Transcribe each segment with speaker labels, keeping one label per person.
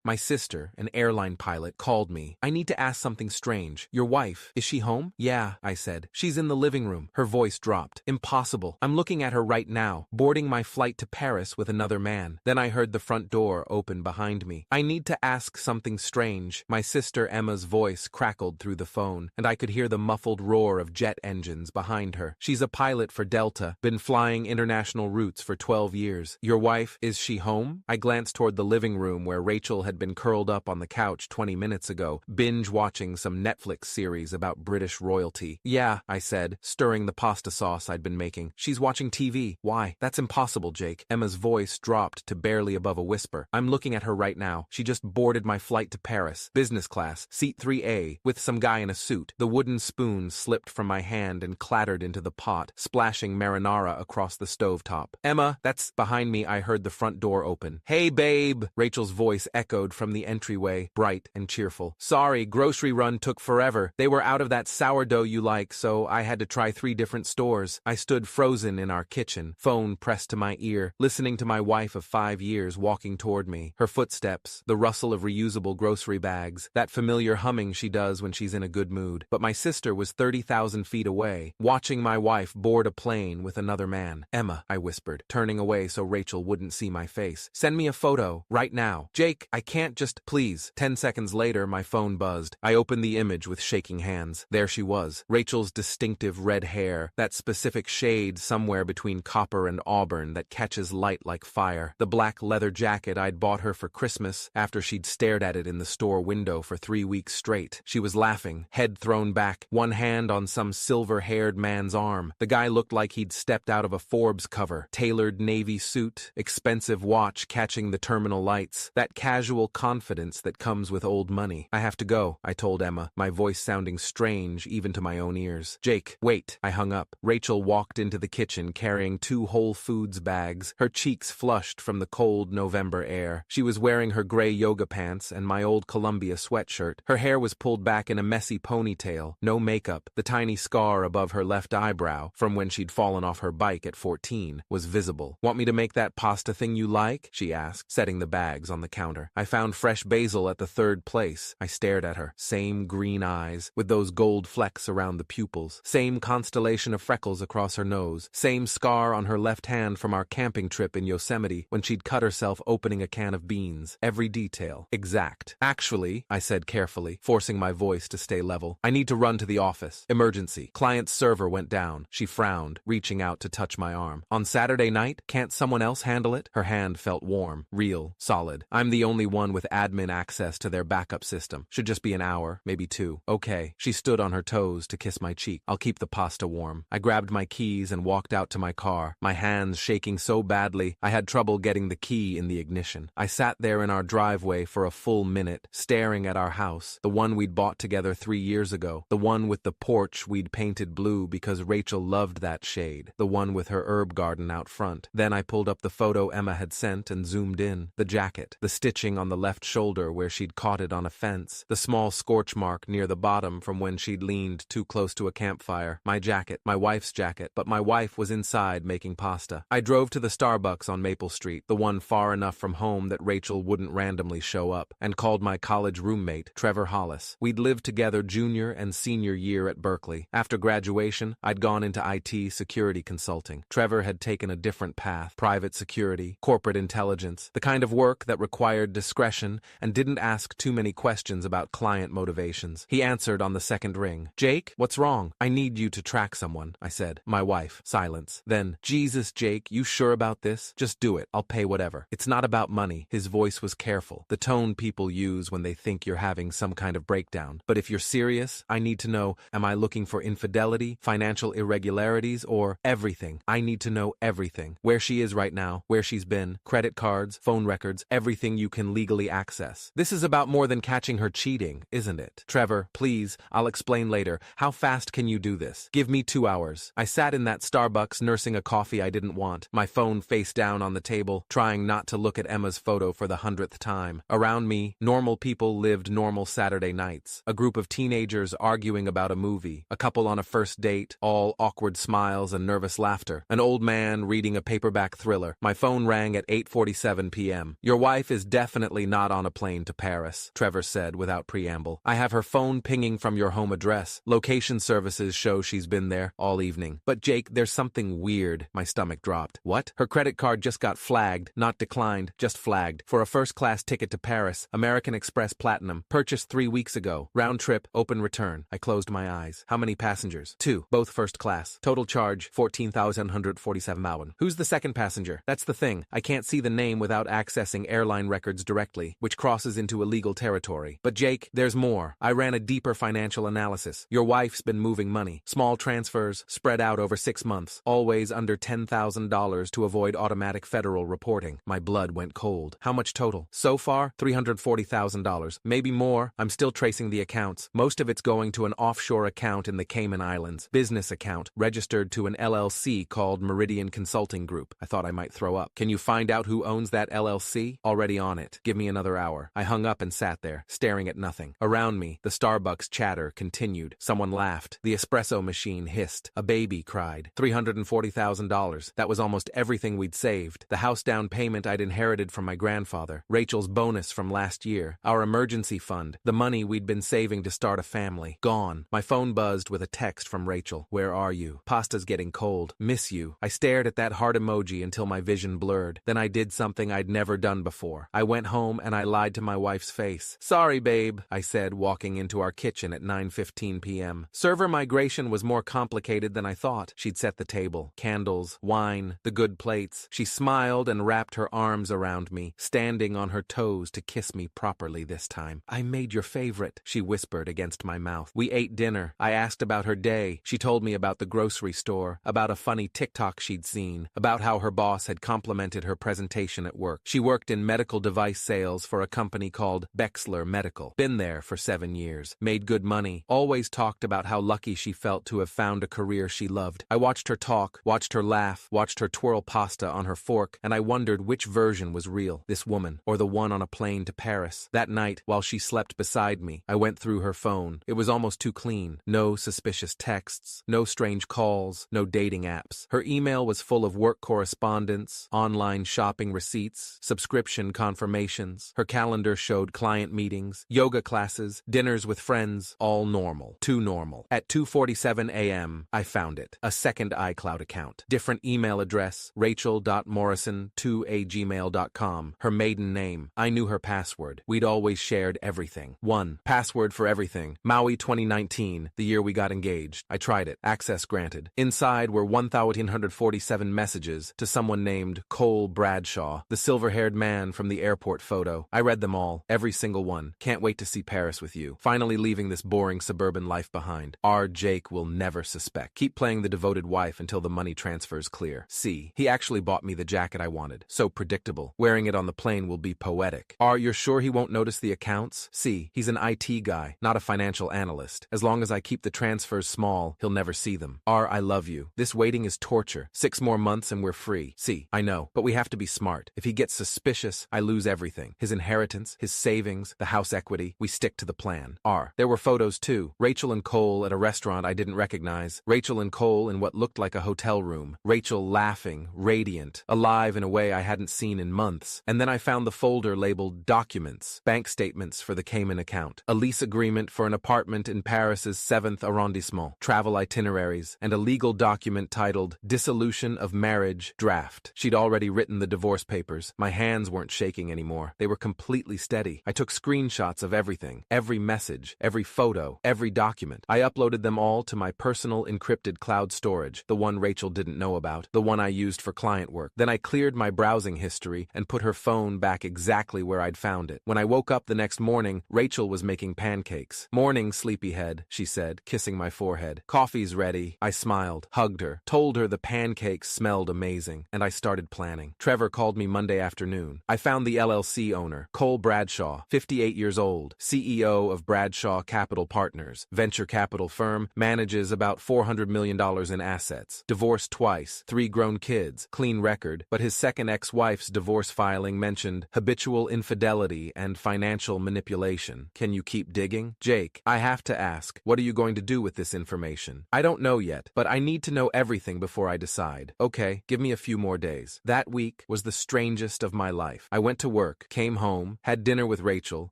Speaker 1: My sister, an airline pilot, called me. I need to ask something strange. Your wife, is she home? Yeah, I said. She's in the living room. Her voice dropped. Impossible. I'm looking at her right now, boarding my flight to Paris with another man. Then I heard the front door open behind me. I need to ask something strange. My sister Emma's voice crackled through the phone, and I could hear the muffled roar of jet engines behind her. She's a pilot for Delta, been flying international routes for 12 years. Your wife, is she home? I glanced toward the living room where Rachel had been curled up on the couch 20 minutes ago, binge-watching some Netflix series about British royalty. Yeah, I said, stirring the pasta sauce I'd been making. She's watching TV. Why? That's impossible, Jake. Emma's voice dropped to barely above a whisper. I'm looking at her right now. She just boarded my flight to Paris, business class, seat 3A, with some guy in a suit. The wooden spoon slipped from my hand and clattered into the pot, splashing marinara across the stovetop. Emma, that's behind me. I heard the front door open. Hey, babe! Rachel's voice echoed from the entryway, bright and cheerful. Sorry, grocery run took forever. They were out of that sourdough you like, so I had to try 3 different stores. I stood frozen in our kitchen, phone pressed to my ear, listening to my wife of 5 years walking toward me. Her footsteps, the rustle of reusable grocery bags, that familiar humming she does when she's in a good mood. But my sister was 30,000 feet away, watching my wife board a plane with another man. Emma, I whispered, turning away so Rachel wouldn't see my face. Send me a photo, right now. Jake, I can't just, please. 10 seconds later, my phone buzzed. I opened the image with shaking hands. There she was, Rachel's distinctive red hair, that specific shade somewhere between copper and auburn that catches light like fire. The black leather jacket I'd bought her for Christmas after she'd stared at it in the store window for 3 weeks straight. She was laughing, head thrown back, one hand on some silver-haired man's arm. The guy looked like he'd stepped out of a Forbes cover. Tailored navy suit, expensive watch catching the terminal lights, that casual confidence that comes with old money. I have to go, I told Emma, my voice sounding strange even to my own ears. Jake, wait. I hung up. Rachel walked into the kitchen carrying 2 Whole Foods bags, her cheeks flushed from the cold November air. She was wearing her gray yoga pants and my old Columbia sweatshirt. Her hair was pulled back in a messy ponytail, no makeup. The tiny scar above her left eyebrow, from when she'd fallen off her bike at 14, was visible. Want me to make that pasta thing you like? She asked, setting the bags on the counter. I found fresh basil at the 3rd place. I stared at her. Same green eyes, with those gold flecks around the pupils. Same constellation of freckles across her nose. Same scar on her left hand from our camping trip in Yosemite when she'd cut herself opening a can of beans. Every detail. Exact. Actually, I said carefully, forcing my voice to stay level, I need to run to the office. Emergency. Client's server went down. She frowned, reaching out to touch my arm. On Saturday night, can't someone else handle it? Her hand felt warm, real, solid. I'm the only one with admin access to their backup system. Should just be an hour, maybe 2. Okay. She stood on her toes to kiss my cheek. I'll keep the pasta warm. I grabbed my keys and walked out to my car, my hands shaking so badly I had trouble getting the key in the ignition. I sat there in our driveway for a full minute, staring at our house, the one we'd bought together 3 years ago, the one with the porch we'd painted blue because Rachel loved that shade, the one with her herb garden out front. Then I pulled up the photo Emma had sent and zoomed in. The jacket, the stitching on the left shoulder where she'd caught it on a fence, the small scorch mark near the bottom from when she'd leaned too close to a campfire. My jacket, my wife's jacket, but my wife was inside making pasta. I drove to the Starbucks on Maple Street, the one far enough from home that Rachel wouldn't randomly show up, and called my college roommate, Trevor Hollis. We'd lived together junior and senior year at Berkeley. After graduation, I'd gone into IT security consulting. Trevor had taken a different path, private security, corporate intelligence, the kind of work that required discretion and didn't ask too many questions about client motivations. He answered on the second ring. Jake, what's wrong? I need you to track someone, I said. My wife. Silence. Then, Jesus, Jake, you sure about this? Just do it. I'll pay whatever. It's not about money. His voice was careful, the tone people use when they think you're having some kind of breakdown. But if you're serious, I need to know, am I looking for infidelity, financial irregularities, or everything? I need to know everything. Where she is right now, where she's been, credit cards, phone records, everything you can legally access. This is about more than catching her cheating, isn't it? Trevor, please, I'll explain later. How fast can you do this? Give me 2 hours. I sat in that Starbucks nursing a coffee I didn't want, my phone face down on the table, trying not to look at Emma's photo for the 100th time. Around me, normal people lived normal Saturday nights. A group of teenagers arguing about a movie, a couple on a first date, all awkward smiles and nervous laughter, an old man reading a paperback thriller. My phone rang at 8:47 p.m. Your wife is definitely definitely not on a plane to Paris, Trevor said without preamble. I have her phone pinging from your home address. Location services show she's been there all evening. But Jake, there's something weird. My stomach dropped. What? Her credit card just got flagged, not declined, just flagged, for a first-class ticket to Paris, American Express Platinum, purchased 3 weeks ago. Round trip, open return. I closed my eyes. How many passengers? 2, both first class. Total charge, 14,147 Mauen. Who's the second passenger? That's the thing. I can't see the name without accessing airline records directly, which crosses into illegal territory. But Jake, there's more. I ran a deeper financial analysis. Your wife's been moving money. Small transfers, spread out over 6 months, always under $10,000 to avoid automatic federal reporting. My blood went cold. How much total? So far, $340,000. Maybe more. I'm still tracing the accounts. Most of it's going to an offshore account in the Cayman Islands. Business account, registered to an LLC called Meridian Consulting Group. I thought I might throw up. Can you find out who owns that LLC? Already on it. Give me another hour. I hung up and sat there, staring at nothing. Around me, the Starbucks chatter continued. Someone laughed. The espresso machine hissed. A baby cried. $340,000. That was almost everything we'd saved. The house down payment I'd inherited from my grandfather. Rachel's bonus from last year. Our emergency fund. The money we'd been saving to start a family. Gone. My phone buzzed with a text from Rachel. Where are you? Pasta's getting cold. Miss you. I stared at that heart emoji until my vision blurred. Then I did something I'd never done before. I went home and I lied to my wife's face. Sorry, babe, I said, walking into our kitchen at 9:15 p.m. Server migration was more complicated than I thought. She'd set the table. Candles, wine, the good plates. She smiled and wrapped her arms around me, standing on her toes to kiss me properly this time. I made your favorite, she whispered against my mouth. We ate dinner. I asked about her day. She told me about the grocery store, about a funny TikTok she'd seen, about how her boss had complimented her presentation at work. She worked in medical device sales for a company called Bexler Medical. Been there for 7 years. Made good money. Always talked about how lucky she felt to have found a career she loved. I watched her talk, watched her laugh, watched her twirl pasta on her fork, and I wondered which version was real, this woman, or the one on a plane to Paris. That night, while she slept beside me, I went through her phone. It was almost too clean. No suspicious texts, no strange calls, no dating apps. Her email was full of work correspondence, online shopping receipts, subscription confirmations. Her calendar showed client meetings, yoga classes, dinners with friends, all normal. Too normal. At 2:47 a.m., I found it. A second iCloud account. Different email address, rachel.morrison2@gmail.com. Her maiden name. I knew her password. We'd always shared everything. 1. Password for everything. Maui 2019, the year we got engaged. I tried it. Access granted. Inside were 1,147 messages to someone named Cole Bradshaw, the silver-haired man from the airport photo. I read them all. Every single one. Can't wait to see Paris with you. Finally leaving this boring suburban life behind. R. Jake will never suspect. Keep playing the devoted wife until the money transfers clear. C. He actually bought me the jacket I wanted. So predictable. Wearing it on the plane will be poetic. R. You're sure he won't notice the accounts? C. He's an IT guy, not a financial analyst. As long as I keep the transfers small, he'll never see them. R. I love you. This waiting is torture. 6 more months and we're free. C. I know, but we have to be smart. If he gets suspicious, I lose everything. His inheritance, his savings, the house equity. We stick to the plan. R. There were photos too. Rachel and Cole at a restaurant I didn't recognize. Rachel and Cole in what looked like a hotel room. Rachel laughing, radiant, alive in a way I hadn't seen in months. And then I found the folder labeled Documents, bank statements for the Cayman account, a lease agreement for an apartment in Paris's 7th arrondissement, travel itineraries, and a legal document titled Dissolution of Marriage Draft. She'd already written the divorce papers. My hands weren't shaking anymore. They were completely steady. I took screenshots of everything, every message, every photo, every document. I uploaded them all to my personal encrypted cloud storage, the one Rachel didn't know about, the one I used for client work. Then I cleared my browsing history and put her phone back exactly where I'd found it. When I woke up the next morning, Rachel was making pancakes. Morning, sleepyhead, she said, kissing my forehead. Coffee's ready. I smiled, hugged her, told her the pancakes smelled amazing, and I started planning. Trevor called me Monday afternoon. I found the LLC owner, Cole Bradshaw, 58 years old, CEO of Bradshaw Capital Partners, venture capital firm, manages about $400 million in assets, divorced twice, 3 grown kids, clean record, but his second ex-wife's divorce filing mentioned habitual infidelity and financial manipulation. Can you keep digging? Jake, I have to ask, what are you going to do with this information? I don't know yet, but I need to know everything before I decide. Okay, give me a few more days. That week was the strangest of my life. I went to work, work, came home, had dinner with Rachel,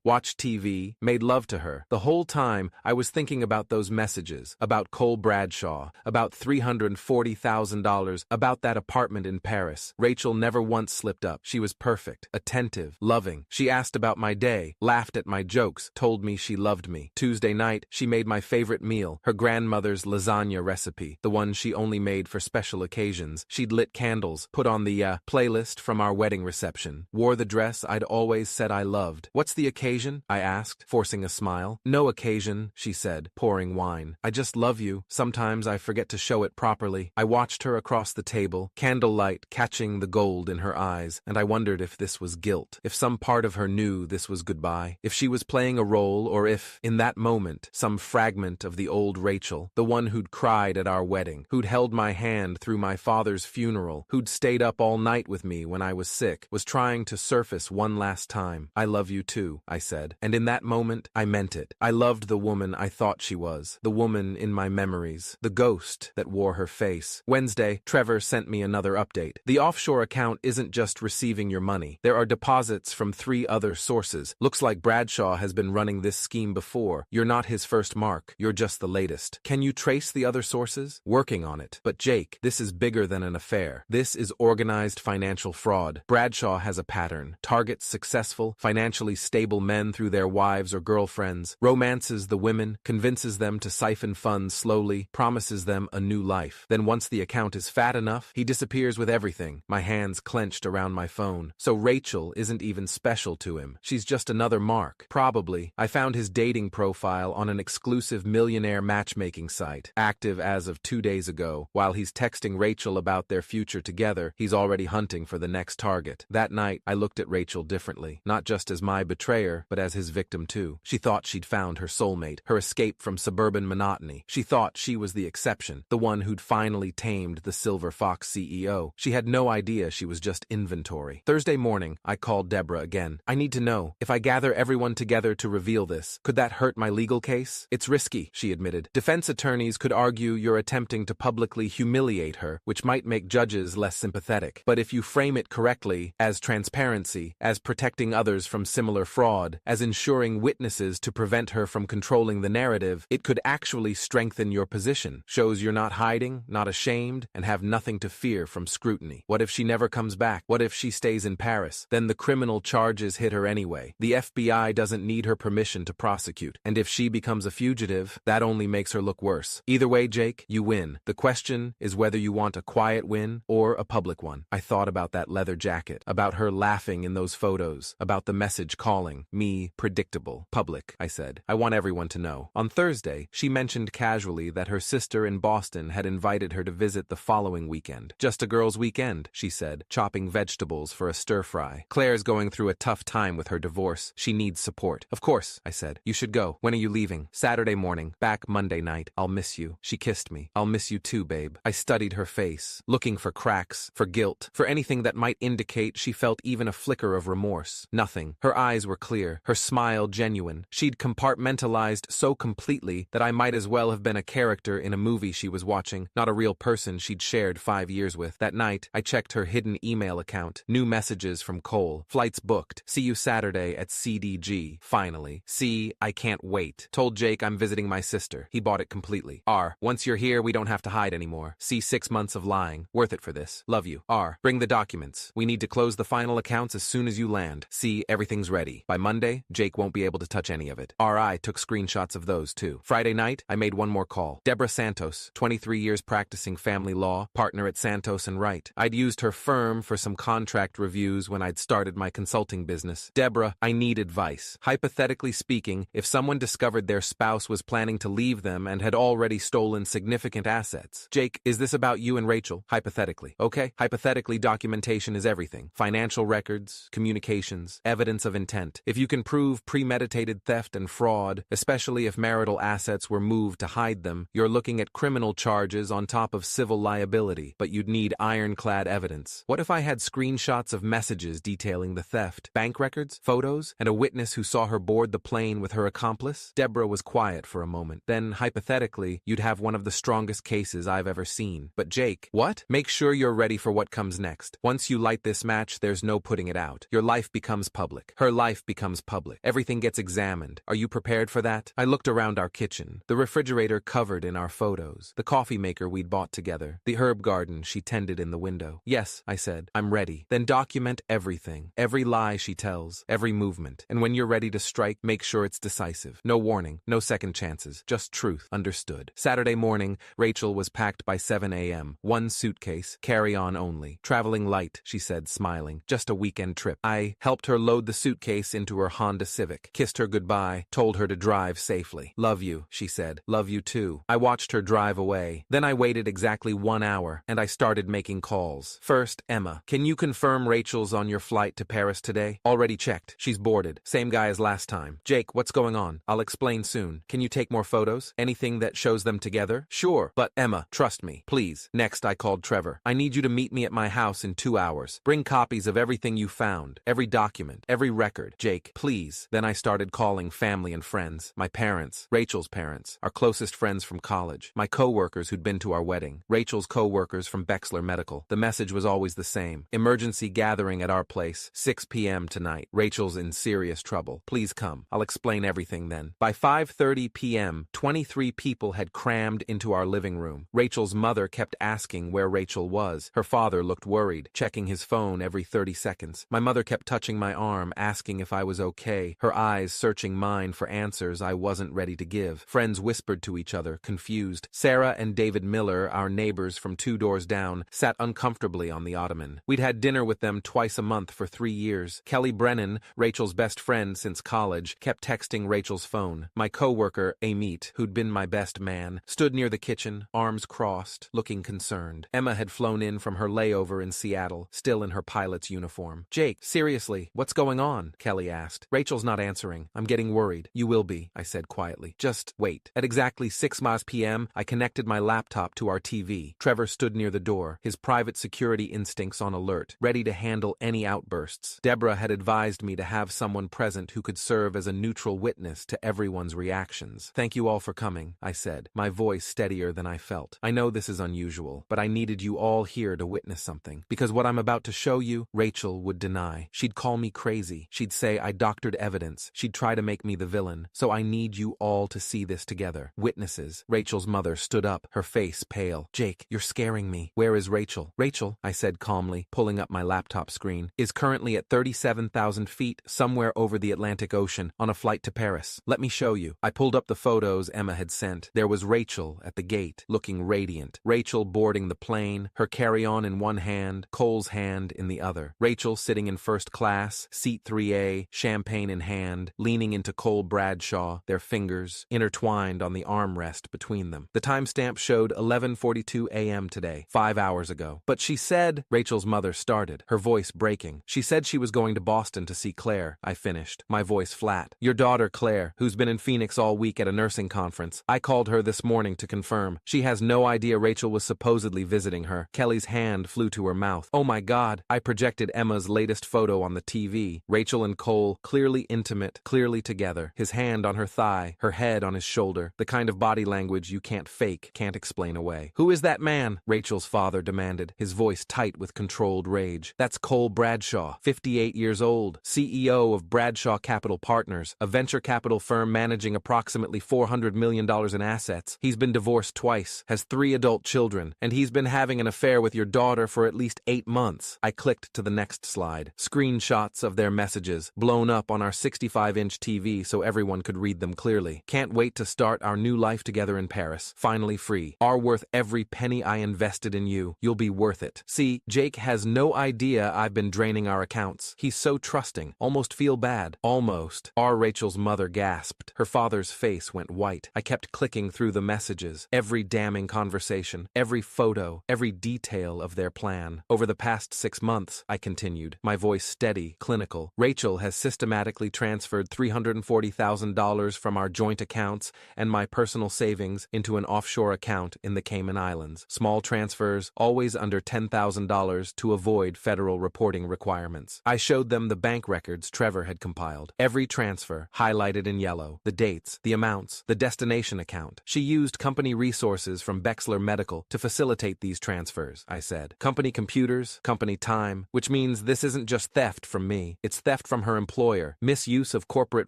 Speaker 1: watched TV, made love to her. The whole time, I was thinking about those messages, about Cole Bradshaw, about $340,000, about that apartment in Paris. Rachel never once slipped up. She was perfect, attentive, loving. She asked about my day, laughed at my jokes, told me she loved me. Tuesday night, she made my favorite meal, her grandmother's lasagna recipe, the one she only made for special occasions. She'd lit candles, put on the playlist from our wedding reception, wore the dress I'd always said I loved. "What's the occasion?" I asked, forcing a smile. "No occasion," she said, pouring wine. "I just love you. Sometimes I forget to show it properly." I watched her across the table, candlelight catching the gold in her eyes, and I wondered if this was guilt, if some part of her knew this was goodbye, if she was playing a role, or if, in that moment, some fragment of the old Rachel, the one who'd cried at our wedding, who'd held my hand through my father's funeral, who'd stayed up all night with me when I was sick, was trying to surface one last time. "I love you too," I said. And in that moment, I meant it. I loved the woman I thought she was, the woman in my memories, the ghost that wore her face. Wednesday, Trevor sent me another update. "The offshore account isn't just receiving your money. There are deposits from 3 other sources. Looks like Bradshaw has been running this scheme before. You're not his first mark. You're just the latest. Can you trace the other sources?" "Working on it. But Jake, this is bigger than an affair. This is organized financial fraud. Bradshaw has a pattern. Targets successful, financially stable men through their wives or girlfriends, romances the women, convinces them to siphon funds slowly, promises them a new life. Then once the account is fat enough, he disappears with everything." My hands clenched around my phone. "So Rachel isn't even special to him. She's just another mark." "Probably. I found his dating profile on an exclusive millionaire matchmaking site, active as of 2 days ago. While he's texting Rachel about their future together, he's already hunting for the next target." That night, I looked at Rachel differently, not just as my betrayer, but as his victim too. She thought she'd found her soulmate, her escape from suburban monotony. She thought she was the exception, the one who'd finally tamed the Silver Fox CEO. She had no idea she was just inventory. Thursday morning, I called Deborah again. "I need to know, if I gather everyone together to reveal this, could that hurt my legal case?" "It's risky," she admitted. "Defense attorneys could argue you're attempting to publicly humiliate her, which might make judges less sympathetic. But if you frame it correctly, as transparency, as protecting others from similar fraud, as ensuring witnesses to prevent her from controlling the narrative, it could actually strengthen your position. Shows you're not hiding, not ashamed, and have nothing to fear from scrutiny. What if she never comes back? What if she stays in Paris? Then the criminal charges hit her anyway. The FBI doesn't need her permission to prosecute. And if she becomes a fugitive, that only makes her look worse. Either way, Jake, you win. The question is whether you want a quiet win or a public one." I thought about that leather jacket, about her laughing in those photos, about the message calling me predictable. "Public," I said. "I want everyone to know." On Thursday, she mentioned casually that her sister in Boston had invited her to visit the following weekend. "Just a girl's weekend," she said, chopping vegetables for a stir-fry. "Claire's going through a tough time with her divorce. She needs support." "Of course," I said. "You should go. When are you leaving?" "Saturday morning. Back Monday night. I'll miss you." She kissed me. "I'll miss you too, babe." I studied her face, looking for cracks, for guilt, for anything that might indicate she felt even a flicker of remorse. Nothing. Her eyes were clear, her smile genuine. She'd compartmentalized so completely that I might as well have been a character in a movie she was watching, not a real person she'd shared 5 years with. That night, I checked her hidden email account. New messages from Cole. "Flights booked. See you Saturday at CDG. Finally. C, I can't wait. Told Jake I'm visiting my sister. He bought it completely. R, once you're here, we don't have to hide anymore. C, 6 months of lying. Worth it for this. Love you. R, bring the documents. We need to close the final accounts as soon as you land. C, everything's ready. By Monday, Jake won't be able to touch any of it." RI took screenshots of those too. Friday night, I made one more call. Deborah Santos, 23 years practicing family law, partner at Santos and Wright. I'd used her firm for some contract reviews when I'd started my consulting business. "Deborah, I need advice. Hypothetically speaking, if someone discovered their spouse was planning to leave them and had already stolen significant assets. Jake, is this about you and Rachel? Hypothetically. Okay? Hypothetically, documentation is everything. Financial records, communications, evidence of intent. If you can prove premeditated theft and fraud, especially if marital assets were moved to hide them, you're looking at criminal charges on top of civil liability, but you'd need ironclad evidence. What if I had screenshots of messages detailing the theft, bank records, photos, and a witness who saw her board the plane with her accomplice?" Deborah was quiet for a moment. "Then, hypothetically, you'd have one of the strongest cases I've ever seen. But Jake, what? Make sure you're ready for what comes next. Once you light this match, there's no putting it out. Your Your life becomes public. Her life becomes public. Everything gets examined. Are you prepared for that? I looked around our kitchen, the refrigerator covered in our photos, the coffee maker we'd bought together, the herb garden she tended in the window. Yes, I said, I'm ready. Then document everything, every lie she tells, every movement. And when you're ready to strike, make sure it's decisive. No warning, no second chances, just truth. Understood. Saturday morning, Rachel was packed by 7 a.m. One suitcase, carry-on only. Traveling light, she said, smiling. Just a weekend trip. I helped her load the suitcase into her Honda Civic, kissed her goodbye, told her to drive safely. Love you, she said. Love you too. I watched her drive away. Then I waited exactly 1 hour, and I started making calls. First, Emma. Can you confirm Rachel's on your flight to Paris today? Already checked. She's boarded. Same guy as last time. Jake, what's going on? I'll explain soon. Can you take more photos? Anything that shows them together? Sure. But Emma, trust me, please. Next, I called Trevor. I need you to meet me at my house in 2 hours. Bring copies of everything you found, every document, every record. Jake, please. Then I started calling family and friends. My parents, Rachel's parents, our closest friends from college, my co-workers who'd been to our wedding, Rachel's co-workers from Bexler Medical. The message was always the same. Emergency gathering at our place, 6 p.m. tonight. Rachel's in serious trouble. Please come. I'll explain everything then. By 5:30 p.m., 23 people had crammed into our living room. Rachel's mother kept asking where Rachel was. Her father looked worried, checking his phone every 30 seconds. My mother kept touching my arm, asking if I was okay, her eyes searching mine for answers I wasn't ready to give. Friends whispered to each other, confused. Sarah and David Miller, our neighbors from 2 doors down, sat uncomfortably on the ottoman. We'd had dinner with them twice a month for 3 years. Kelly Brennan, Rachel's best friend since college, kept texting Rachel's phone. My co-worker, Amit, who'd been my best man, stood near the kitchen, arms crossed, looking concerned. Emma had flown in from her layover in Seattle, still in her pilot's uniform. Jake, seriously, what's going on? Kelly asked. Rachel's not answering. I'm getting worried. You will be, I said quietly. Just wait. At exactly 6 p.m., I connected my laptop to our TV. Trevor stood near the door, his private security instincts on alert, ready to handle any outbursts. Deborah had advised me to have someone present who could serve as a neutral witness to everyone's reactions. Thank you all for coming, I said, my voice steadier than I felt. I know this is unusual, but I needed you all here to witness something, because what I'm about to show you, Rachel would deny. She'd call me crazy. She'd say I doctored evidence. She'd try to make me the villain. So I need you all to see this together. Witnesses. Rachel's mother stood up, her face pale. Jake, you're scaring me. Where is Rachel? Rachel, I said calmly, pulling up my laptop screen, is currently at 37,000 feet, somewhere over the Atlantic Ocean, on a flight to Paris. Let me show you. I pulled up the photos Emma had sent. There was Rachel at the gate, looking radiant. Rachel boarding the plane, her carry-on in one hand, Cole's hand in the other. Rachel sitting in first class, seat 3A, champagne in hand, leaning into Cole Bradshaw, their fingers intertwined on the armrest between them. The timestamp showed 11:42 a.m. today, 5 hours ago. But she said, Rachel's mother started, her voice breaking. She said she was going to Boston to see Claire. I finished, my voice flat. Your daughter, Claire, who's been in Phoenix all week at a nursing conference. I called her this morning to confirm. She has no idea Rachel was supposedly visiting her. Kelly's hand flew to her mouth. Oh my God. I projected Emma's latest photo on the TV. Rachel and Cole, clearly intimate, clearly together. His hand on her thigh, her head on his shoulder. The kind of body language you can't fake, can't explain away. Who is that man? Rachel's father demanded, his voice tight with controlled rage. That's Cole Bradshaw, 58 years old, CEO of Bradshaw Capital Partners, a venture capital firm managing approximately $400 million in assets. He's been divorced twice, has 3 adult children, and he's been having an affair with your daughter for at least 8 months. I clicked to the next slide. Screenshots of their messages, blown up on our 65-inch TV so everyone could read them clearly. Can't wait to start our new life together in Paris. Finally free. Are worth every penny I invested in you. You'll be worth it. See, Jake has no idea I've been draining our accounts. He's so trusting. Almost feel bad. Almost. Rachel's mother gasped. Her father's face went white. I kept clicking through the messages. Every damning conversation. Every photo. Every detail of their plan. Over the past 6 months, I continued, my voice steady, clinical. Rachel has systematically transferred $340,000 from our joint accounts and my personal savings into an offshore account in the Cayman Islands. Small transfers, always under $10,000 to avoid federal reporting requirements. I showed them the bank records Trevor had compiled. Every transfer, highlighted in yellow. The dates, the amounts, the destination account. She used company resources from Bexler Medical to facilitate these transfers, I said. Company computers, company time, which means this isn't just just theft from me. It's theft from her employer, misuse of corporate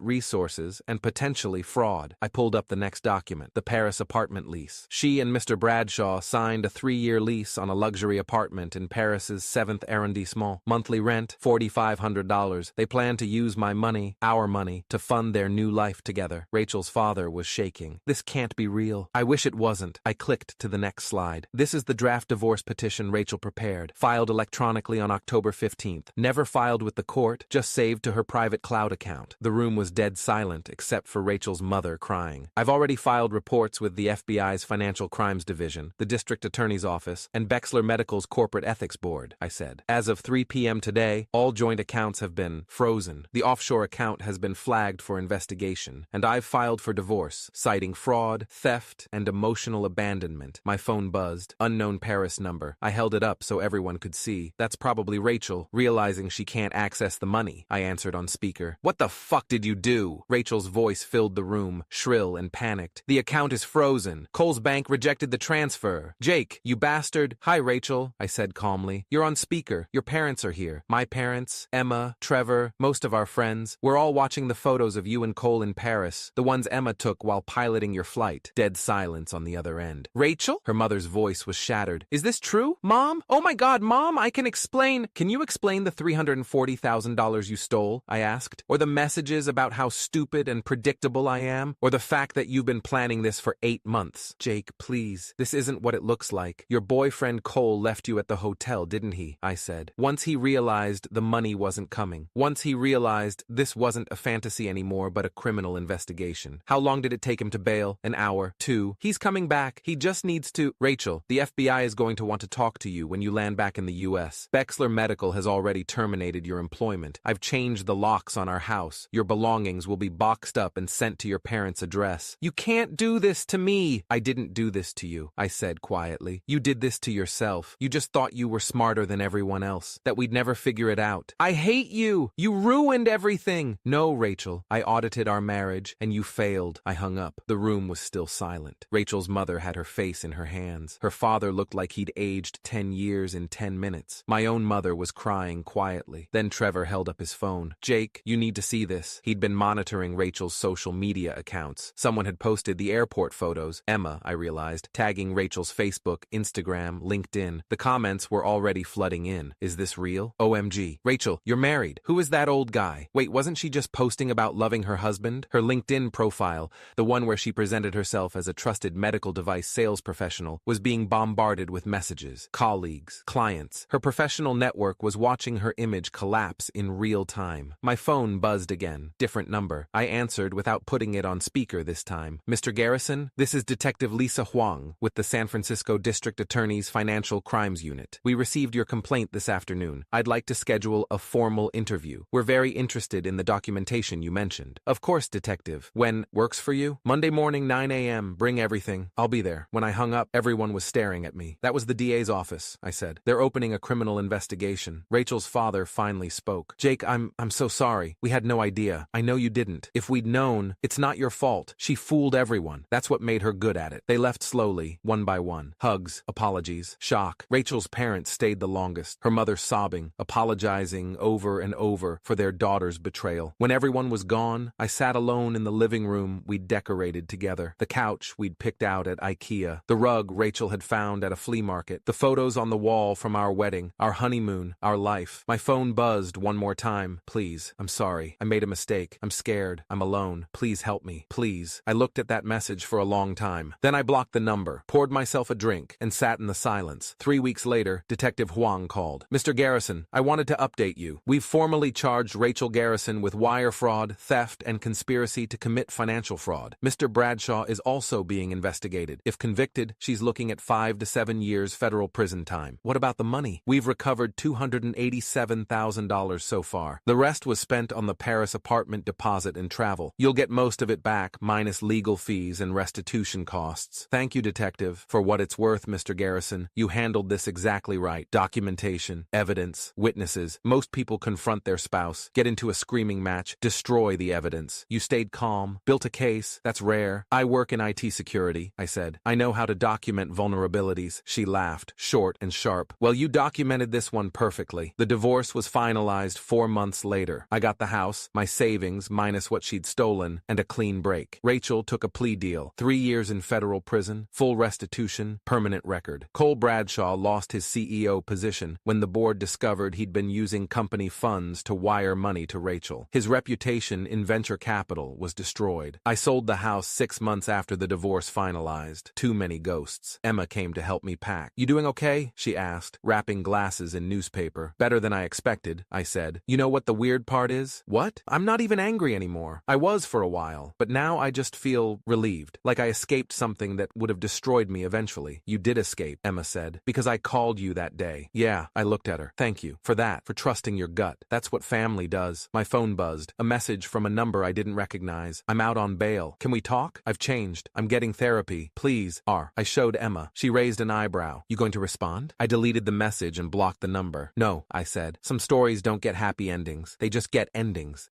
Speaker 1: resources, and potentially fraud. I pulled up the next document, the Paris apartment lease. She and Mr. Bradshaw signed a 3-year lease on a luxury apartment in Paris's 7th arrondissement. Monthly rent, $4,500. They plan to use my money, our money, to fund their new life together. Rachel's father was shaking. This can't be real. I wish it wasn't. I clicked to the next slide. This is the draft divorce petition Rachel prepared, filed electronically on October 15th. Never filed with the court, just saved to her private cloud account. The room was dead silent except for Rachel's mother crying. I've already filed reports with the FBI's Financial Crimes Division, the District Attorney's Office, and Bexler Medical's Corporate Ethics Board, I said. As of 3 p.m. today, all joint accounts have been frozen. The offshore account has been flagged for investigation, and I've filed for divorce, citing fraud, theft, and emotional abandonment. My phone buzzed. Unknown Paris number. I held it up so everyone could see. That's probably Rachel, realizing she can't access the money. I answered on speaker. What the fuck did you do? Rachel's voice filled the room, shrill and panicked. The account is frozen. Cole's bank rejected the transfer. Jake, you bastard. Hi, Rachel, I said calmly. You're on speaker. Your parents are here. My parents, Emma, Trevor, most of our friends. We're all watching the photos of you and Cole in Paris, the ones Emma took while piloting your flight. Dead silence on the other end. Rachel? Her mother's voice was shattered. Is this true? Mom? Oh my God, Mom, I can explain. Can you explain the $340,000 you stole? I asked. Or the messages about how stupid and predictable I am? Or the fact that you've been planning this for 8 months? Jake, please. This isn't what it looks like. Your boyfriend Cole left you at the hotel, didn't he? I said. Once he realized the money wasn't coming. Once he realized this wasn't a fantasy anymore but a criminal investigation. How long did it take him to bail? An hour? 2? He's coming back. He just needs to... Rachel, the FBI is going to want to talk to you when you land back in the U.S. Bexler Medical has already terminated your employment. I've changed the locks on our house. Your belongings will be boxed up and sent to your parents' address. You can't do this to me. I didn't do this to you, I said quietly. You did this to yourself. You just thought you were smarter than everyone else, that we'd never figure it out. I hate you. You ruined everything. No, Rachel. I audited our marriage, and you failed. I hung up. The room was still silent. Rachel's mother had her face in her hands. Her father looked like he'd aged 10 years in 10 minutes. My own mother was crying quietly. Then Trevor held up his phone. Jake, you need to see this. He'd been monitoring Rachel's social media accounts. Someone had posted the airport photos, Emma, I realized, tagging Rachel's Facebook, Instagram, LinkedIn. The comments were already flooding in. Is this real? OMG. Rachel, you're married. Who is that old guy? Wait, wasn't she just posting about loving her husband? Her LinkedIn profile, the one where she presented herself as a trusted medical device sales professional, was being bombarded with messages. Colleagues, clients. Her professional network was watching her image collapse in real time. My phone buzzed again. Different number. I answered without putting it on speaker this time. Mr. Garrison, this is Detective Lisa Huang with the San Francisco District Attorney's Financial Crimes Unit. We received your complaint this afternoon. I'd like to schedule a formal interview. We're very interested in the documentation you mentioned. Of course, Detective. When works for you? Monday morning, 9 a.m. Bring everything. I'll be there. When I hung up, everyone was staring at me. That was the DA's office, I said. They're opening a criminal investigation. Rachel's father finally spoke. Jake, I'm so sorry. We had no idea. I know you didn't. If we'd known, it's not your fault. She fooled everyone. That's what made her good at it. They left slowly, one by one. Hugs, apologies, shock. Rachel's parents stayed the longest, her mother sobbing, apologizing over and over for their daughter's betrayal. When everyone was gone, I sat alone in the living room we'd decorated together. The couch we'd picked out at IKEA. The rug Rachel had found at a flea market. The photos on the wall from our wedding, our honeymoon, our life. My phone buzzed one more time. Please, I'm sorry. I made a mistake. I'm scared. I'm alone. Please help me. Please. I looked at that message for a long time. Then I blocked the number, poured myself a drink, and sat in the silence. 3 weeks later, Detective Huang called. Mr. Garrison, I wanted to update you. We've formally charged Rachel Garrison with wire fraud, theft, and conspiracy to commit financial fraud. Mr. Bradshaw is also being investigated. If convicted, she's looking at 5 to 7 years federal prison time. What about the money? We've recovered $287,000 so far. The rest was spent on the Paris apartment deposit and travel. You'll get most of it back, minus legal fees and restitution costs. Thank you, Detective. For what it's worth, Mr. Garrison, you handled this exactly right. Documentation, evidence, witnesses. Most people confront their spouse, get into a screaming match, destroy the evidence. You stayed calm, built a case. That's rare. I work in IT security, I said. I know how to document vulnerabilities. She laughed, short and sharp. Well, you documented this one perfectly. The divorce divorce was finalized 4 months later. I got the house, my savings minus what she'd stolen, and a clean break. Rachel took a plea deal. 3 years in federal prison, full restitution, permanent record. Cole Bradshaw lost his CEO position when the board discovered he'd been using company funds to wire money to Rachel. His reputation in venture capital was destroyed. I sold the house 6 months after the divorce finalized. Too many ghosts. Emma came to help me pack. "You doing okay?" she asked, wrapping glasses in newspaper. "Better than I expected," I said. "You know what the weird part is?" "What?" "I'm not even angry anymore. I was for a while, but now I just feel relieved, like I escaped something that would have destroyed me eventually." "You did escape," Emma said, "because I called you that day." "Yeah," I looked at her. "Thank you for that, for trusting your gut. That's what family does." My phone buzzed. A message from a number I didn't recognize. "I'm out on bail. Can we talk? I've changed. I'm getting therapy. Please." I showed Emma. She raised an eyebrow. "You going to respond?" I deleted the message and blocked the number. "No," I said. "Some stories don't get happy endings. They just get endings."